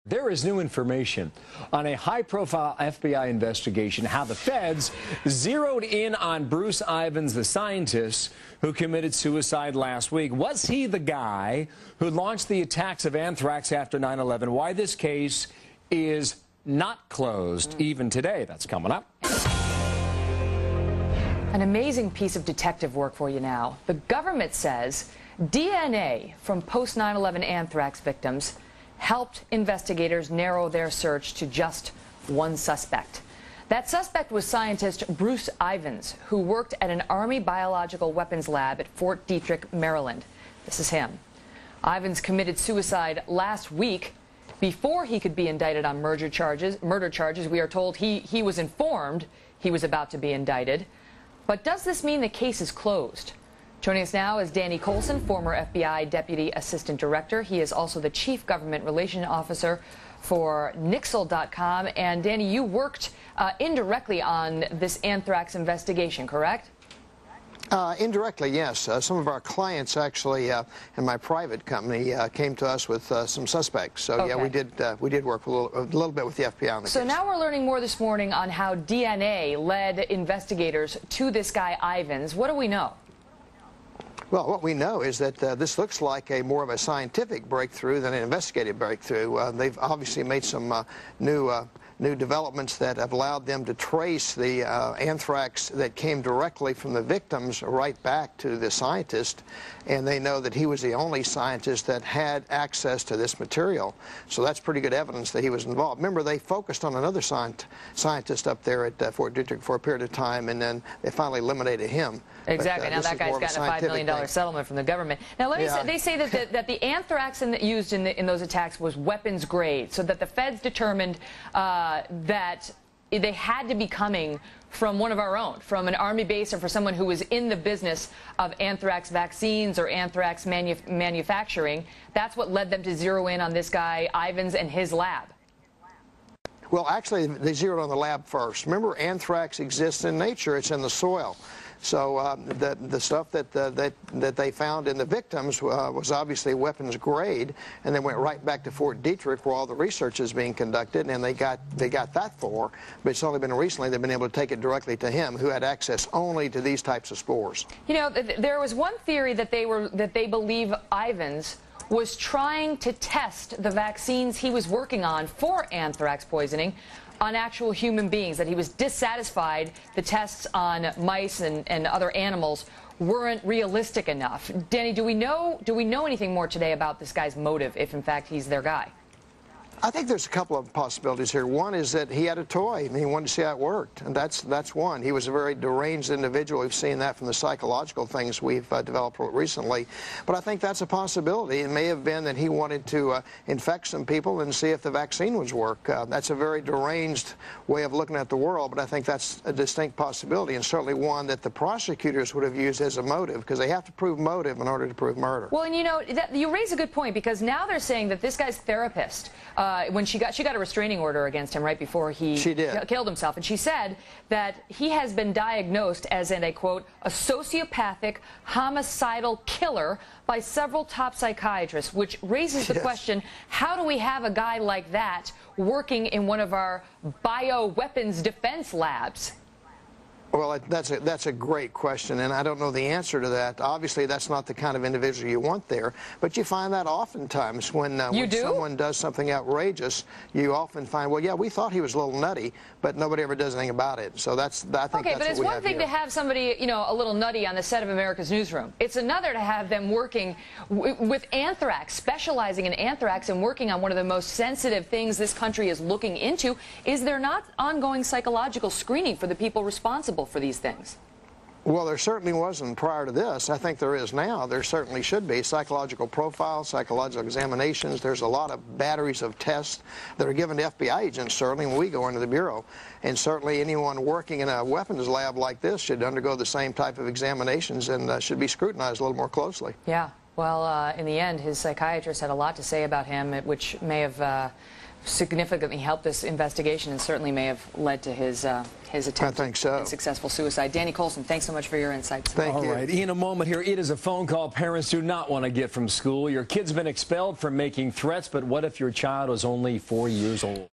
There is new information on a high-profile FBI investigation how the feds zeroed in on Bruce Ivins, the scientist who committed suicide last week. Was he the guy who launched the attacks of anthrax after 9/11? Why this case is not closed even today. That's coming up. An amazing piece of detective work for you now. The government says DNA from post-9/11 anthrax victims helped investigators narrow their search to just one suspect. That suspect was scientist Bruce Ivins, who worked at an Army biological weapons lab at Fort Detrick, Maryland. This is him. Ivins committed suicide last week before he could be indicted on murder charges. We are told he was informed he was about to be indicted. But does this mean the case is closed? Joining us now is Danny Coulson, former FBI Deputy Assistant Director. He is also the Chief Government Relations Officer for Nixle.com. And Danny, you worked indirectly on this anthrax investigation, correct? Indirectly, yes. Some of our clients actually in my private company came to us with some suspects. So okay. Yeah, we did work a little bit with the FBI on the case. So now we're learning more this morning on how DNA led investigators to this guy Ivins. What do we know? Well, what we know is that this looks like more of a scientific breakthrough than an investigative breakthrough. They've obviously made some new developments that have allowed them to trace the anthrax that came directly from the victims right back to the scientist, and they know that he was the only scientist that had access to this material. So that's pretty good evidence that he was involved. Remember, they focused on another scientist up there at Fort Detrick for a period of time, and then they finally eliminated him. Exactly. Now that guy's gotten a $5 million settlement from the government. Now let me say, they say that the anthrax used in those attacks was weapons grade, so that the feds determined that they had to be coming from one of our own, from an Army base or for someone who was in the business of anthrax vaccines or anthrax manufacturing. That's what led them to zero in on this guy Ivins and his lab. Well, actually, they zeroed on the lab first. Remember, anthrax exists in nature. It's in the soil. So the stuff that they found in the victims was obviously weapons grade, and they went right back to Fort Detrick where all the research is being conducted, and they got that far. But it's only been recently they've been able to take it directly to him, who had access only to these types of spores. You know, there was one theory that they believe Ivins was trying to test the vaccines he was working on for anthrax poisoning on actual human beings, that he was dissatisfied the tests on mice and other animals weren't realistic enough. Danny, do we know anything more today about this guy's motive, if in fact he's their guy? I think there's a couple of possibilities here. One is that he had a toy and he wanted to see how it worked, and that's one. He was a very deranged individual. We've seen that from the psychological things we've developed recently. But I think that's a possibility. It may have been that he wanted to infect some people and see if the vaccine would work. That's a very deranged way of looking at the world, but I think that's a distinct possibility, and certainly one that the prosecutors would have used as a motive, because they have to prove motive in order to prove murder. Well, and you know, you raise a good point, because now they're saying that this guy's therapist, when she got a restraining order against him right before he killed himself, and she said that he has been diagnosed as, and I quote, a sociopathic homicidal killer by several top psychiatrists, which raises the question, how do we have a guy like that working in one of our bioweapons defense labs? Well, that's a great question, and I don't know the answer to that. Obviously, that's not the kind of individual you want there, but you find that oftentimes when someone does something outrageous, you often find, well, yeah, we thought he was a little nutty, but nobody ever does anything about it. So I think that's what we have here. Okay, but it's one thing to have somebody, you know, a little nutty on the set of America's Newsroom. It's another to have them working with anthrax, specializing in anthrax and working on one of the most sensitive things this country is looking into. Is there not ongoing psychological screening for the people responsible for these things? Well, there certainly wasn't prior to this. I think there is now. There certainly should be. Psychological profiles, psychological examinations. There's a lot of batteries of tests that are given to FBI agents, certainly, when we go into the Bureau. And certainly anyone working in a weapons lab like this should undergo the same type of examinations and should be scrutinized a little more closely. Yeah. Well, in the end, his psychiatrist had a lot to say about him, which may have significantly helped this investigation and certainly may have led to his attempt I think so. at successful suicide. Danny Coulson, thanks so much for your insights. Thank you. All right, in a moment here, it is a phone call parents do not want to get from school. Your kid's been expelled for making threats, but what if your child is only 4 years old?